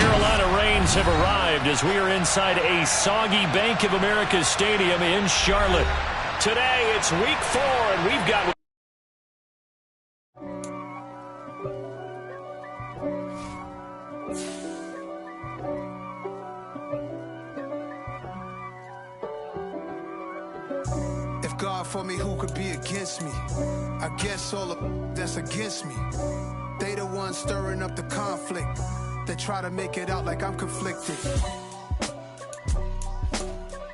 Carolina rains have arrived as we are inside a soggy Bank of America Stadium in Charlotte. Today, it's week 4, and we've got... If God for me, who could be against me? I guess all of that's against me. They the ones stirring up the conflict. They try to make it out like I'm conflicted.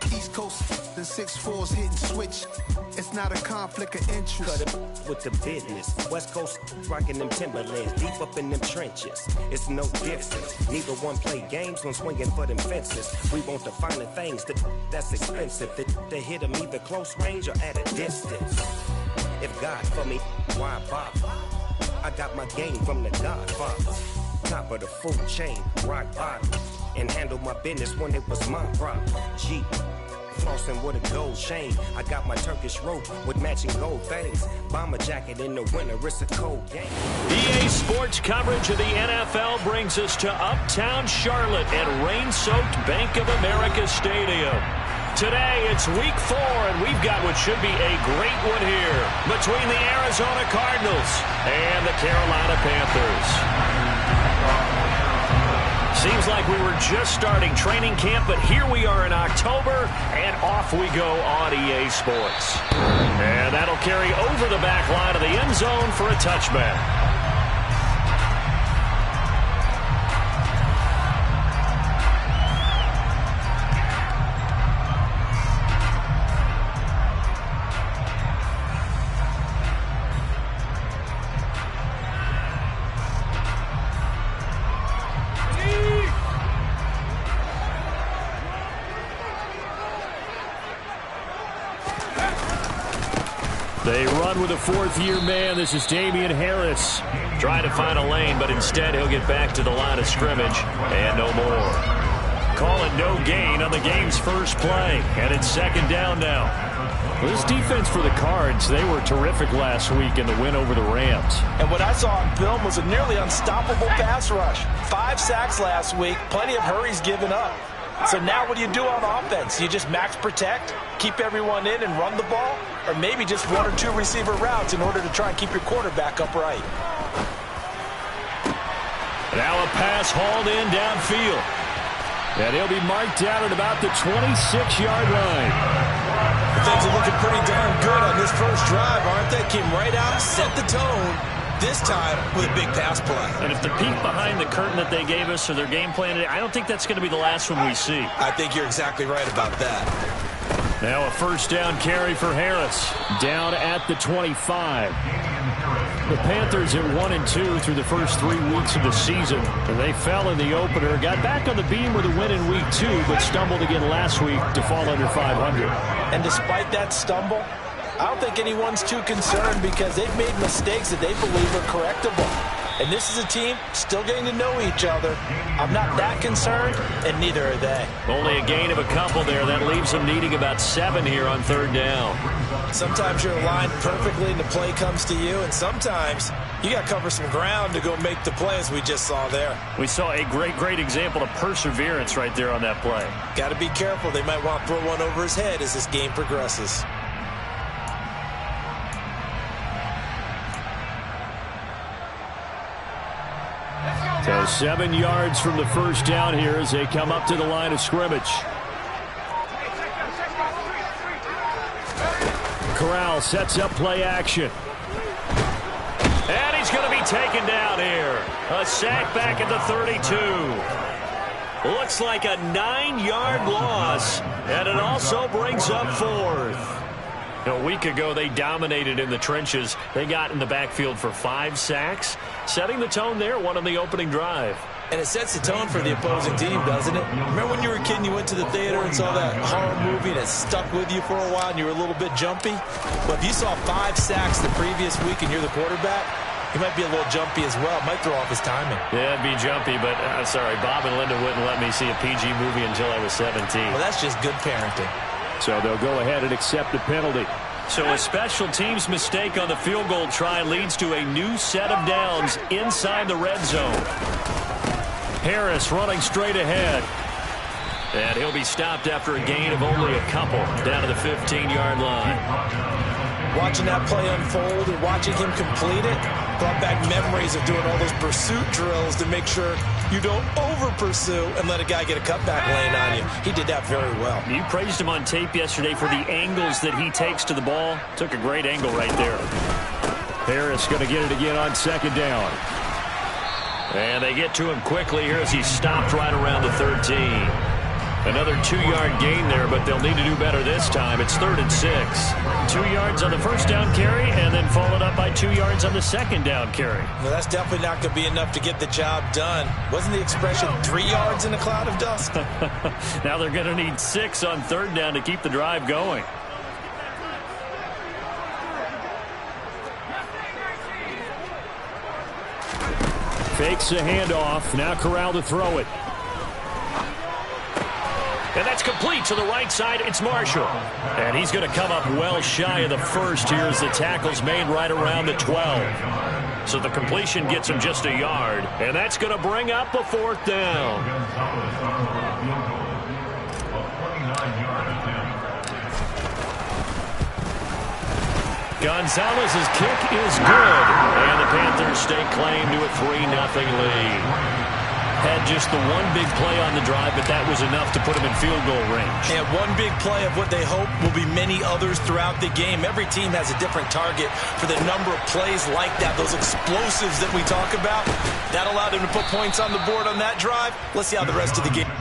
East Coast and 6'4's hitting switch. It's not a conflict of interest. Cut it with the business. West Coast rocking them Timberlands, deep up in them trenches. It's no difference. Neither one play games when swinging for them fences. We want the finer things that's expensive. They hit them either close range or at a distance. If God for me, why bother? I got my game from the Godfather. Top of the food chain, rock bottom. And handle my business when it was my problem. G. Flossing with a gold chain. I got my Turkish rope with matching gold things. Bomber jacket in the winter, it's a cold game. EA Sports coverage of the NFL brings us to uptown Charlotte and rain-soaked Bank of America Stadium. Today, it's week 4, and we've got what should be a great one here between the Arizona Cardinals and the Carolina Panthers. Seems like we were just starting training camp, but here we are in October, and off we go on EA Sports. And that'll carry over the back line of the end zone for a touchback. They run with a fourth-year man. This is Damian Harris. Trying to find a lane, but instead he'll get back to the line of scrimmage and no more. Call it no gain on the game's first play, and it's second down now. This defense for the Cards, they were terrific last week in the win over the Rams. And what I saw on film was a nearly unstoppable pass rush. 5 sacks last week, plenty of hurries given up. So now what do you do on offense? You just max protect, keep everyone in and run the ball, or maybe just 1 or 2 receiver routes in order to try and keep your quarterback upright. Now a pass hauled in downfield. And he'll be marked down at about the 26-yard line. Things are looking pretty darn good on this first drive, aren't they? Came right out, set the tone, this time with a big pass play. And if the peek behind the curtain that they gave us or their game plan today, I don't think that's going to be the last one we see. I think you're exactly right about that. Now a first down carry for Harris. Down at the 25. The Panthers at 1-2 through the first 3 weeks of the season. And they fell in the opener. Got back on the beam with a win in week 2, but stumbled again last week to fall under 500. And despite that stumble, I don't think anyone's too concerned because they've made mistakes that they believe are correctable. And this is a team still getting to know each other. I'm not that concerned, and neither are they. Only a gain of a couple there. That leaves them needing about 7 here on third down. Sometimes you're aligned perfectly and the play comes to you, and sometimes you got to cover some ground to go make the play, as we just saw there. We saw a great example of perseverance right there on that play. Got to be careful. They might want to throw one over his head as this game progresses. So 7 yards from the first down here as they come up to the line of scrimmage. Corral sets up play action. And he's going to be taken down here. A sack back at the 32. Looks like a 9-yard loss, and it also brings up 4th. A week ago, they dominated in the trenches. They got in the backfield for 5 sacks, setting the tone there, one on the opening drive. And it sets the tone for the opposing team, doesn't it? Remember when you were a kid and you went to the theater and saw that horror movie and it stuck with you for a while and you were a little bit jumpy? Well, if you saw 5 sacks the previous week and you're the quarterback, he might be a little jumpy as well. Might throw off his timing. Yeah, it'd be jumpy, but sorry, Bob and Linda wouldn't let me see a PG movie until I was 17. Well, that's just good parenting. So they'll go ahead and accept the penalty. So a special teams mistake on the field goal try leads to a new set of downs inside the red zone. Harris running straight ahead. And he'll be stopped after a gain of only a couple down to the 15-yard line. Watching that play unfold and watching him complete it brought back memories of doing all those pursuit drills to make sure you don't over-pursue and let a guy get a cutback lane on you. He did that very well. You praised him on tape yesterday for the angles that he takes to the ball. Took a great angle right there. Harris going to get it again on second down. And they get to him quickly here as he's stopped right around the 13. Another 2-yard gain there, but they'll need to do better this time. It's 3rd and 6. 2 yards on the first down carry, and then followed up by 2 yards on the second down carry. Well, that's definitely not going to be enough to get the job done. Wasn't the expression 3 yards in a cloud of dust? Now they're going to need 6 on 3rd down to keep the drive going. Fakes the handoff. Now Corral to throw it. And that's complete to the right side. It's Marshall. And he's going to come up well shy of the first here as the tackle's made right around the 12. So the completion gets him just a yard. And that's going to bring up a 4th down. Gonzalez's kick is good. And the Panthers stake claim to a 3-0 lead. Had just the one big play on the drive, but that was enough to put him in field goal range. And one big play of what they hope will be many others throughout the game. Every team has a different target for the number of plays like that, those explosives that we talk about. That allowed him to put points on the board on that drive. Let's see how the rest of the game.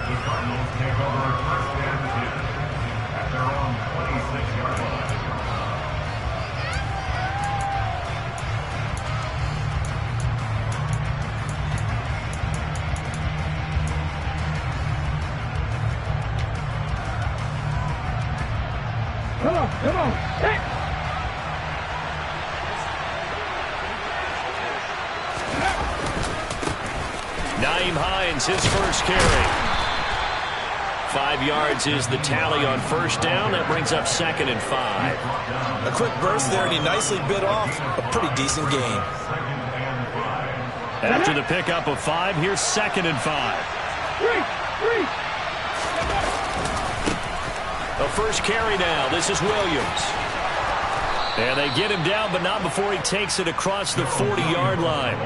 The Cardinals take over 1st and 2 at their own 26-yard line. Come on. Hey. Naeem Hines, his first carry. 5 yards is the tally on first down. That brings up 2nd and 5. A quick burst there, and he nicely bit off a pretty decent gain. After the pickup of 5, here's 2nd and 5. The first carry now. This is Williams. And they get him down, but not before he takes it across the 40-yard line.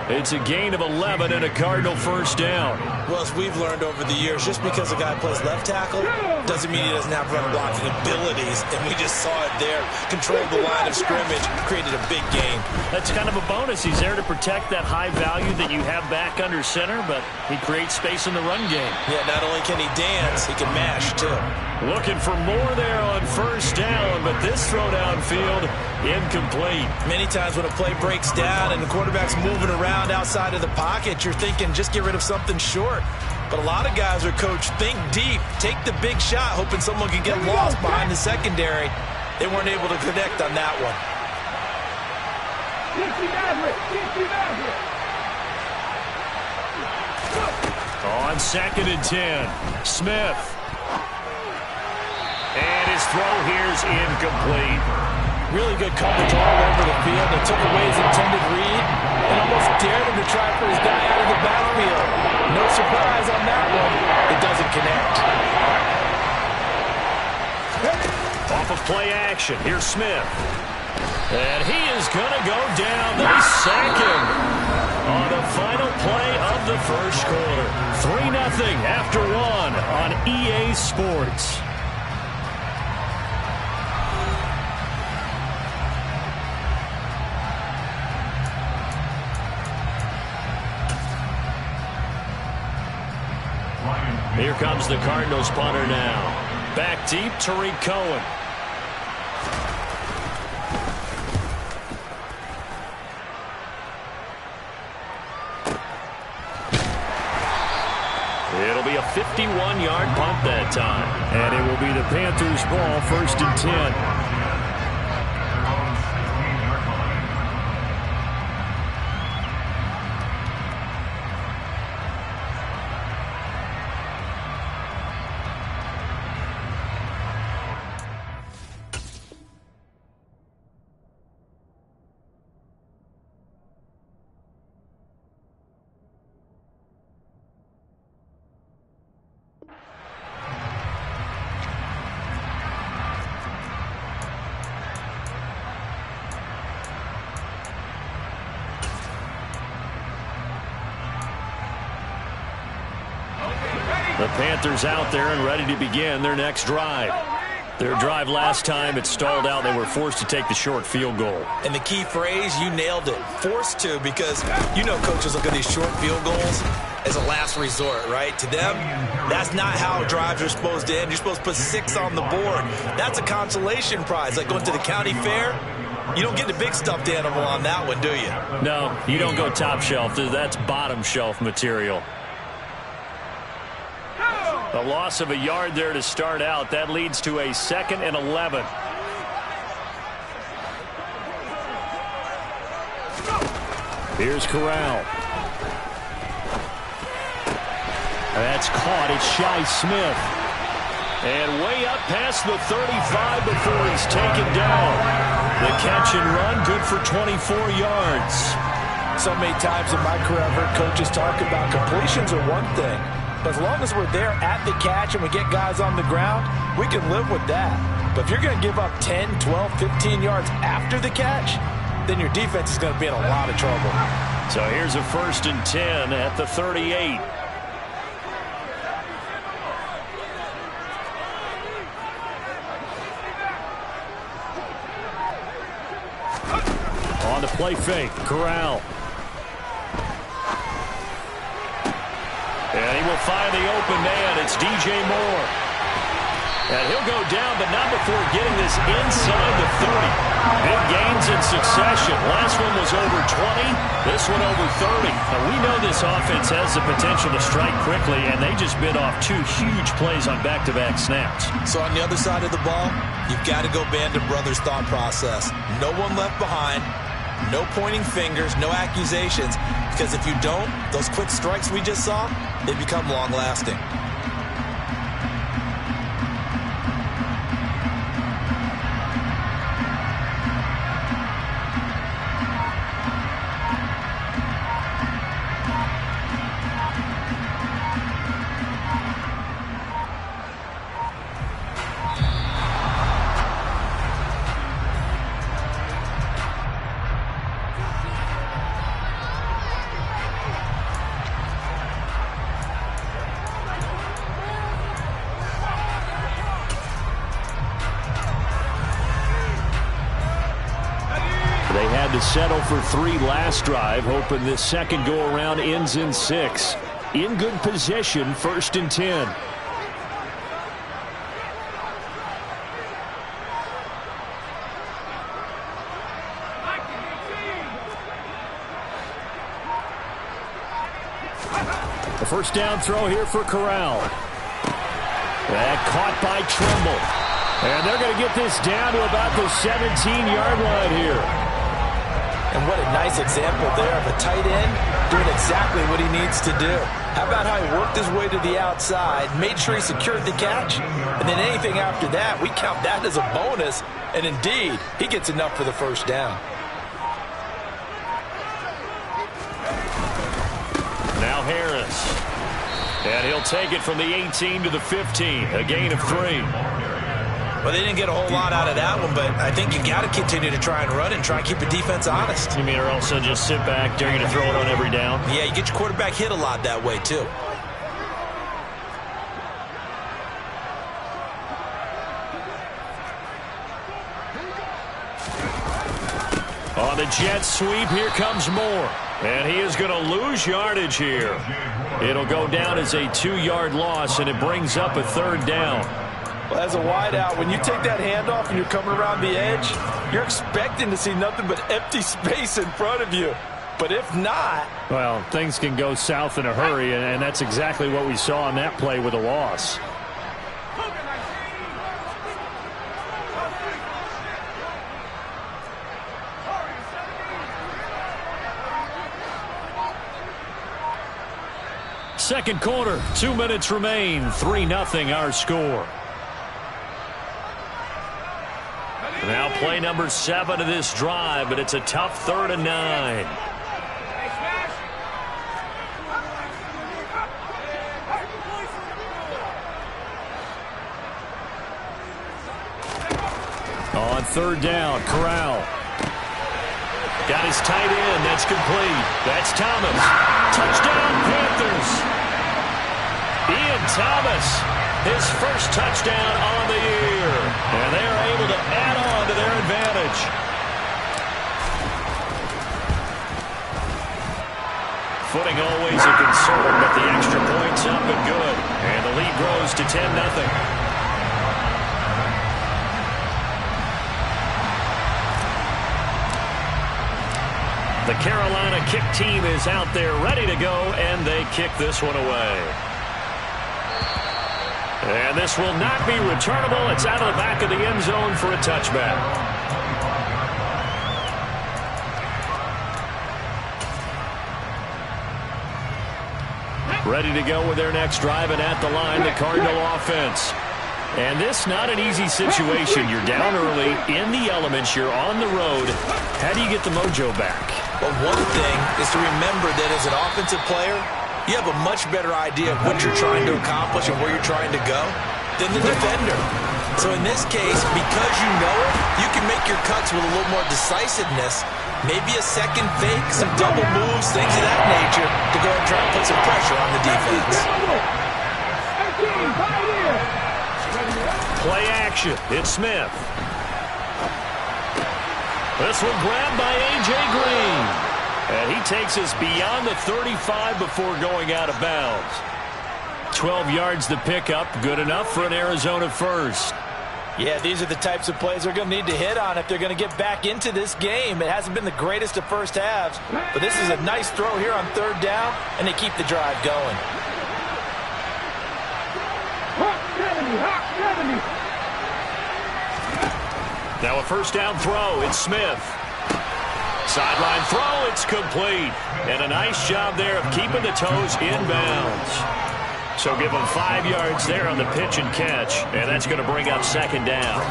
It's a gain of 11 and a Cardinal first down. Well, as we've learned over the years, just because a guy plays left tackle doesn't mean he doesn't have run blocking abilities. And we just saw it there. Controlled the line of scrimmage, created a big gain. That's kind of a bonus. He's there to protect that high value that you have back under center, but he creates space in the run game. Yeah, not only can he dance, he can mash, too. Looking for more there on first down, but this throw downfield incomplete. Many times when a play breaks down and the quarterback's moving around outside of the pocket, you're thinking just get rid of something short. But a lot of guys are coached, think deep, take the big shot, hoping someone can get lost behind the secondary. They weren't able to connect on that one. On 2nd and 10, Smith. And his throw here's incomplete. Really good coverage all over the field. They took away his intended read and almost dared him to try for his guy out of the backfield. No surprise on that one. It doesn't connect. Off of play action, here's Smith. And he is going to go down. They sack him on the final play of the first quarter. 3-0 after 1 on EA Sports. Here comes the Cardinals punter now. Back deep, Tariq Cohen. It'll be a 51-yard punt that time. And it will be the Panthers' ball, 1st and 10. The Panthers out there and ready to begin their next drive. Their drive last time, it stalled out. They were forced to take the short field goal. And the key phrase, you nailed it. Forced to, because you know coaches look at these short field goals as a last resort, right? To them, that's not how drives are supposed to end. You're supposed to put 6 on the board. That's a consolation prize, like going to the county fair. You don't get the big stuffed animal on that one, do you? No, you don't go top shelf. That's bottom shelf material. A loss of a yard there to start out. That leads to a 2nd and 11. Here's Corral. That's caught. It's Shi Smith. And way up past the 35 before he's taken down. The catch and run, good for 24 yards. So many times in my career, I've heard coaches talk about completions are one thing. But as long as we're there at the catch and we get guys on the ground, we can live with that. But if you're going to give up 10, 12, 15 yards after the catch, then your defense is going to be in a lot of trouble. So here's a 1st and 10 at the 38. On the play fake, Corral. And he will find the open man. It's DJ Moore. And he'll go down, but not before getting this inside the 30. Big gains in succession. Last one was over 20. This one over 30. Now, we know this offense has the potential to strike quickly, and they just bit off 2 huge plays on back-to-back snaps. So on the other side of the ball, you've got to go Band of Brothers thought process. No one left behind. No pointing fingers, no accusations. Because if you don't, those quick strikes we just saw, they become long-lasting. to settle for 3 last drive, hoping this second go-around ends in 6. In good position, 1st and 10. The first down throw here for Corral. That caught by Trimble. And they're going to get this down to about the 17-yard line here. And what a nice example there of a tight end doing exactly what he needs to do. How about how he worked his way to the outside, made sure he secured the catch, and then anything after that, we count that as a bonus. And indeed, he gets enough for the first down. Now Harris. And he'll take it from the 18 to the 15, a gain of 3. Well, they didn't get a whole lot out of that one, but I think you got to continue to try and run and try and keep the defense honest. You mean or also just sit back, dare you to throw it on every down? Yeah, you get your quarterback hit a lot that way, too. On the jet sweep, here comes Moore. And he is going to lose yardage here. It'll go down as a 2-yard loss, and it brings up a 3rd down. Well, as a wideout, when you take that handoff and you're coming around the edge, you're expecting to see nothing but empty space in front of you. But if not... Well, things can go south in a hurry, and that's exactly what we saw on that play with a loss. Second quarter, 2 minutes remain. 3-0 our score. Now play number 7 of this drive, but it's a tough 3rd and 9. On 3rd down, Corral. Got his tight end. That's complete. That's Thomas. Touchdown, Panthers. Ian Thomas, his first touchdown on the year. And they are able to add on to their advantage. Footing always a concern, but the extra point's up and good. And the lead grows to 10-0. The Carolina kick team is out there ready to go, and they kick this one away. And this will not be returnable. It's out of the back of the end zone for a touchback. Ready to go with their next drive, and at the line, the Cardinal offense. And this not an easy situation. You're down early, in the elements, you're on the road. How do you get the mojo back? Well, one thing is to remember that as an offensive player, you have a much better idea of what you're trying to accomplish and where you're trying to go than the defender. So in this case, because you know it, you can make your cuts with a little more decisiveness, maybe a second fake, some double moves, things of that nature, to go and try and put some pressure on the defense. Play action. It's Smith. This one grabbed by A.J. Green. And he takes us beyond the 35 before going out of bounds. 12 yards to pick up. Good enough for an Arizona first. Yeah, these are the types of plays they're going to need to hit on if they're going to get back into this game. It hasn't been the greatest of first halves, but this is a nice throw here on 3rd down, and they keep the drive going. Now a first down throw. It's Smith. Sideline throw. It's complete. And a nice job there of keeping the toes inbounds. So give them 5 yards there on the pitch and catch, and that's going to bring up 2nd down.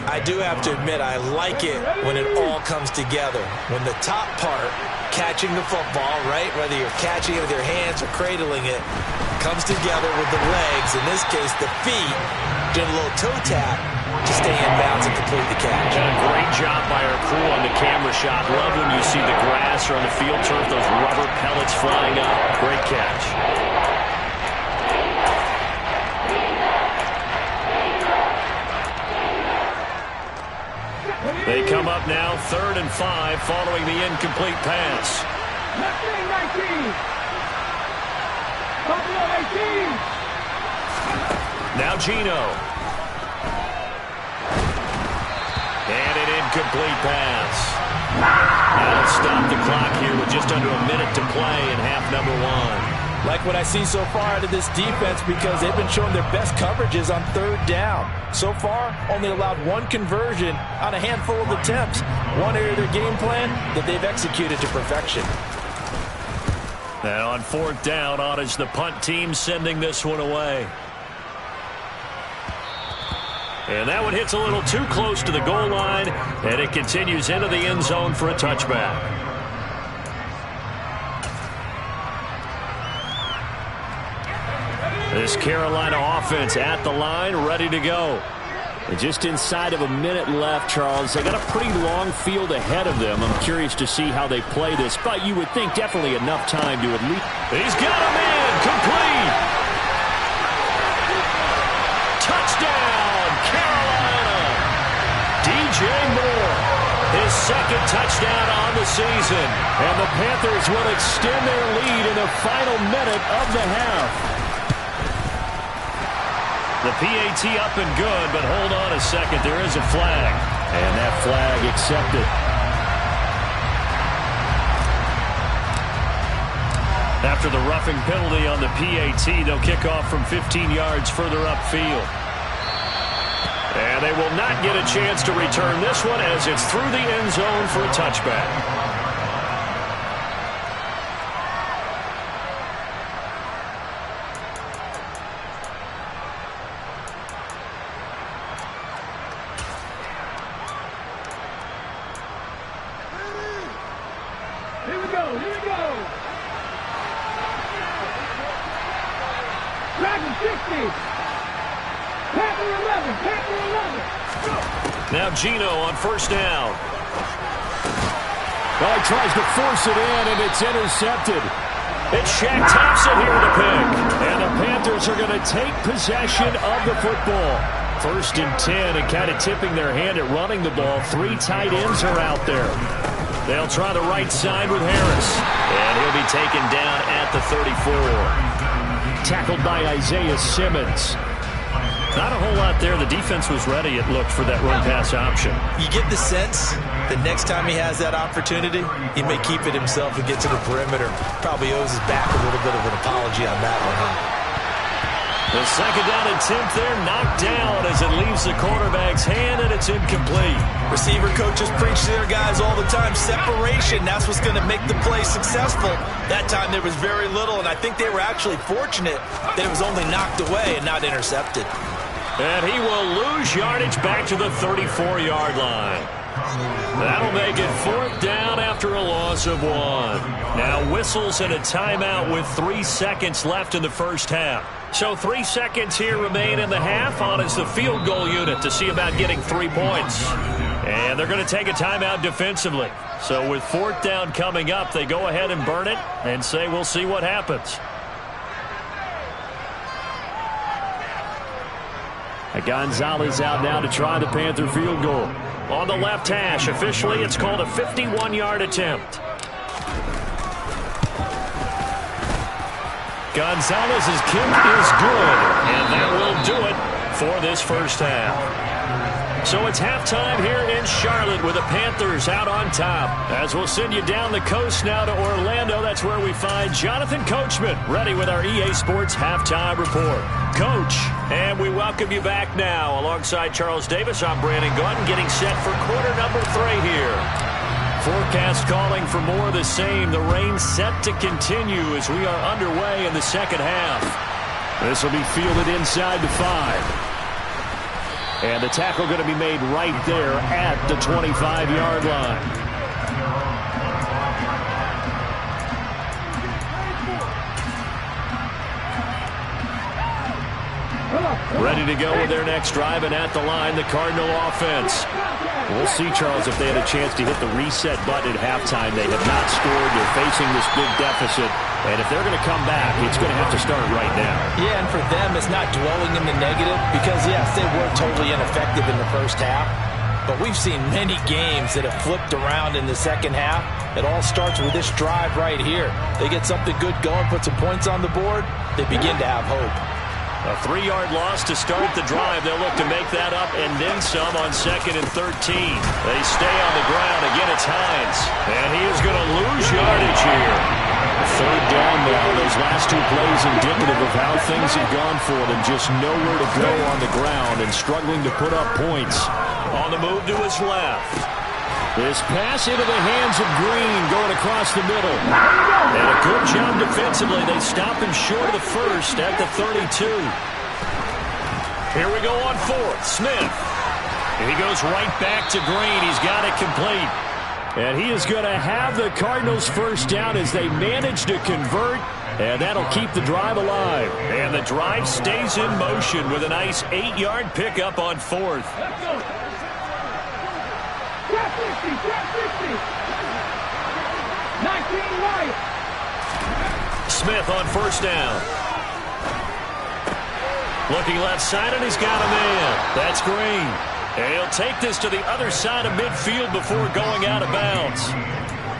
I do have to admit, I like it when it all comes together. When the top part, catching the football, right, whether you're catching it with your hands or cradling it, comes together with the legs, in this case the feet, doing a little toe tap to stay in bounds and complete the catch. And a great job by our crew on the camera shot. Love when you see the grass or on the field turf, those rubber pellets flying up. Great catch. They come up now 3rd and 5 following the incomplete pass. Left wing 19. Buffalo 18. Now Gino. And an incomplete pass. That'll stop the clock here with just under a minute to play in half number 1. Like what I see so far out of this defense because they've been showing their best coverages on 3rd down. So far, only allowed 1 conversion on a handful of attempts. One area of their game plan that they've executed to perfection. And on 4th down, on is the punt team sending this one away. And that one hits a little too close to the goal line, and it continues into the end zone for a touchback. This Carolina offense at the line, ready to go. And just inside of a minute left, Charles. They got a pretty long field ahead of them. I'm curious to see how they play this, but you would think definitely enough time to at least... He's got a man, complete! Touchdown, Carolina! DJ Moore, his 2nd touchdown on the season. And the Panthers will extend their lead in the final minute of the half. The PAT up and good, but hold on a second. There is a flag. And that flag accepted. After the roughing penalty on the PAT, they'll kick off from 15 yards further upfield. And they will not get a chance to return this one as it's through the end zone for a touchback. Here we go. Dragon 60. Panther 11. Now Gino on 1st down. Well, he tries to force it in, and it's intercepted. It's Shaq Thompson here with a pick. And the Panthers are going to take possession of the football. 1st and 10, and kind of tipping their hand at running the ball. 3 tight ends are out there. They'll try the right side with Harris. And he'll be taken down at the 34. Tackled by Isaiah Simmons. Not a whole lot there. The defense was ready, it looked, for that run-pass option. You get the sense that next time he has that opportunity, he may keep it himself and get to the perimeter. Probably owes his back a little bit of an apology on that one, huh? The 2nd down attempt there knocked down as it leaves the quarterback's hand, and it's incomplete. Receiver coaches preach to their guys all the time. Separation, that's what's going to make the play successful. That time there was very little, and I think they were actually fortunate that it was only knocked away and not intercepted. And he will lose yardage back to the 34-yard line. That'll make it 4th down after a loss of 1. Now whistles and a timeout with 3 seconds left in the first half. So 3 seconds here remain in the half. On is the field goal unit to see about getting 3 points. And they're going to take a timeout defensively. So with 4th down coming up, they go ahead and burn it and say we'll see what happens. Gonzalez out now to try the Panther field goal. On the left hash, officially it's called a 51-yard attempt. Gonzalez's kick is good, and that will do it for this first half. So it's halftime here in Charlotte with the Panthers out on top. As we'll send you down the coast now to Orlando, that's where we find Jonathan Coachman ready with our EA Sports Halftime Report. Coach, and we welcome you back now. Alongside Charles Davis, I'm Brandon Gordon, getting set for quarter number 3 here. Forecast calling for more of the same. The rain set to continue as we are underway in the second half. This will be fielded inside the 5. And the tackle going to be made right there at the 25-yard line. Ready to go with their next drive, and at the line, the Cardinal offense. We'll see, Charles, if they had a chance to hit the reset button at halftime. They have not scored. They're facing this big deficit. And if they're going to come back, it's going to have to start right now. Yeah, and for them, it's not dwelling in the negative because, yes, they were totally ineffective in the first half. but we've seen many games that have flipped around in the second half. It all starts with this drive right here. They get something good going, put some points on the board, they begin to have hope. A 3-yard loss to start the drive. They'll look to make that up and then some on 2nd and 13. They stay on the ground. Again, it's Hines. And he is going to lose yardage here. 3rd down now. Those last 2 plays indicative of how things have gone for them. Just nowhere to go on the ground and struggling to put up points. On the move to his left. This pass into the hands of Green going across the middle. And a good job defensively. They stop him short of the first at the 32. Here we go on 4th. Smith. He goes right back to Green. He's got it complete. And he is going to have the Cardinals first down as they manage to convert. And that'll keep the drive alive. And the drive stays in motion with a nice 8-yard pickup on 4th. Let's go. Trap 60, trap 60. 19 right. Smith on 1st down. Looking left side, and he's got a man. That's Green. And he'll take this to the other side of midfield before going out of bounds.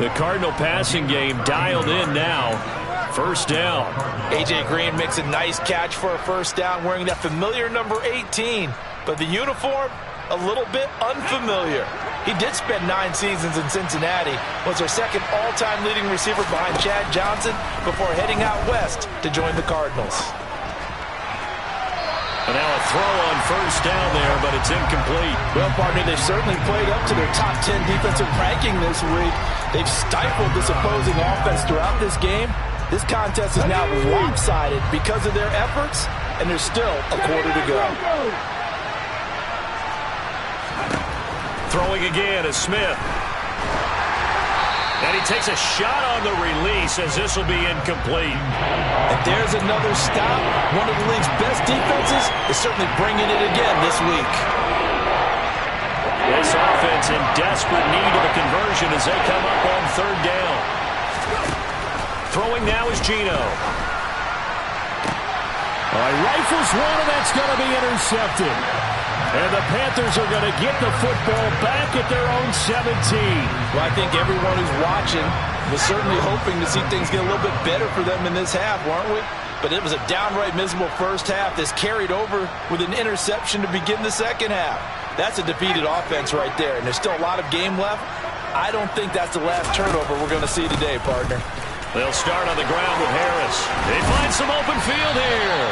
The Cardinal passing game dialed in now. 1st down. A.J. Green makes a nice catch for a 1st down wearing that familiar number 18. But the uniform, a little bit unfamiliar. He did spend 9 seasons in Cincinnati, was their 2nd all-time leading receiver behind Chad Johnson before heading out west to join the Cardinals. And now a throw on 1st down there, but it's incomplete. Well, partner, they've certainly played up to their top 10 defensive ranking this week. They've stifled this opposing offense throughout this game. This contest is now lopsided because of their efforts, and there's still a quarter to go. Throwing again is Smith. And he takes a shot on the release as this will be incomplete. And there's another stop. One of the league's best defenses is certainly bringing it again this week. This offense in desperate need of a conversion as they come up on 3rd down. Throwing now is Gino. Rifles one, and that's going to be intercepted. And the Panthers are going to get the football back at their own 17. Well, I think everyone who's watching was certainly hoping to see things get a little bit better for them in this half, weren't we? But it was a downright miserable 1st half. This carried over with an interception to begin the 2nd half. That's a defeated offense right there, and there's still a lot of game left. I don't think that's the last turnover we're going to see today, partner. They'll start on the ground with Harris. They find some open field here.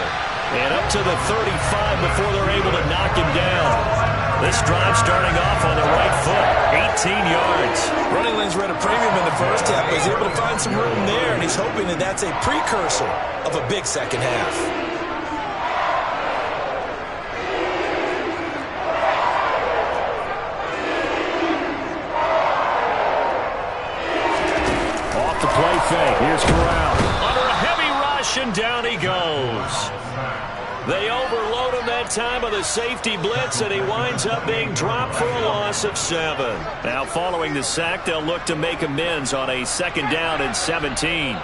And up to the 35 before they're able to knock him down. This drive starting off on the right foot, 18 yards. Running lanes were at a premium in the 1st half, but he's able to find some room there, and he's hoping that that's a precursor of a big 2nd half. Off the play fake. Here's Corral. Under a heavy rush, and down he goes. They overload him that time with a safety blitz, and he winds up being dropped for a loss of 7. Now, following the sack, they'll look to make amends on a 2nd down and 17.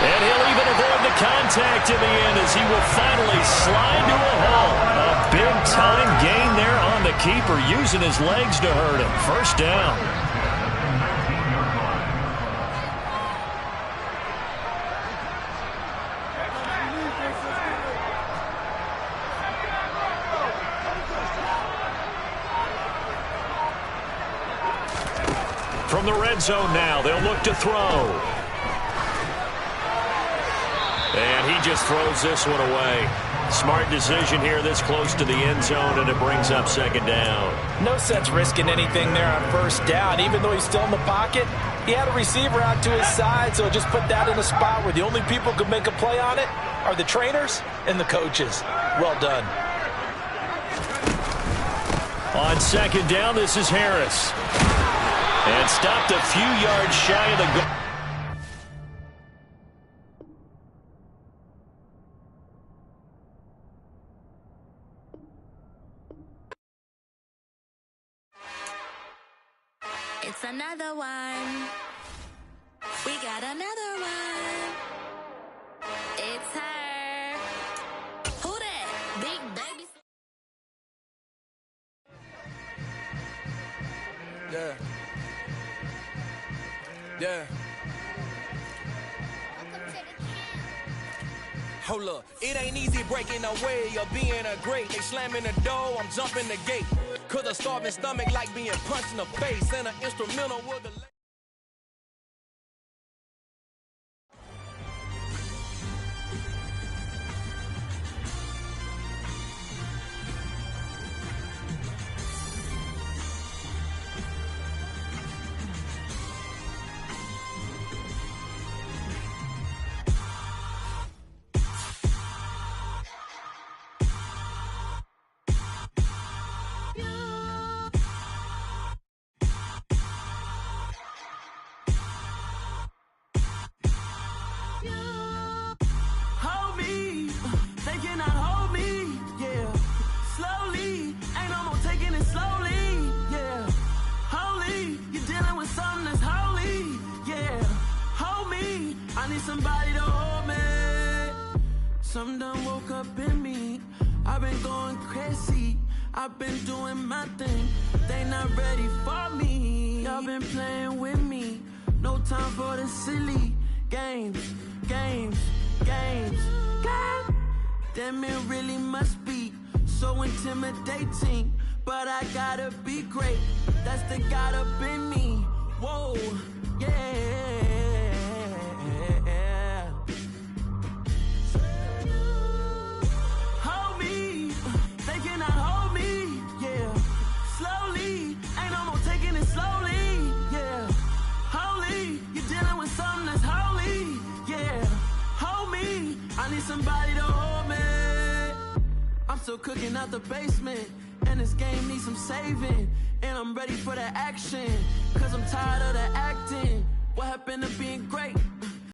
And he'll even avoid the contact in the end as he will finally slide to a hole. A big-time gain there on the keeper, using his legs to hurt him. 1st down. From the red zone now, they'll look to throw. And he just throws this one away. Smart decision here this close to the end zone, and it brings up 2nd down. No sense risking anything there on 1st down. Even though he's still in the pocket, he had a receiver out to his side, so just put that in a spot where the only people who could make a play on it are the trainers and the coaches. Well done. On 2nd down, this is Harris. And stopped a few yards shy of the goal. It's another one. We got another one. Big baby. Yeah. Yeah. Hold up, it ain't easy breaking away or being a great. They slamming the door, I'm jumping the gate. Cause a starving stomach like being punched in the face. And an instrumental with the hold me, they cannot hold me, yeah. Slowly, ain't no more taking it slowly, yeah. Holy, you're dealing with something that's holy, yeah. Hold me, I need somebody to hold me. Something done woke up in me, I've been going crazy, I've been doing my thing, they not ready for me. Y'all been playing with me, no time for the silly games, games, games, games. Damn, it really must be so intimidating, but I gotta be great, that's the God up in me. Whoa, yeah. Hold me, they cannot hold me, yeah. Slowly, ain't no more taking it slowly, yeah. Holy, you're dealing with something that's holy, yeah. Hold me, I need somebody to hold me. I'm still cooking out the basement, and this game needs some saving. And I'm ready for the action, cause I'm tired of the acting. What happened to being great?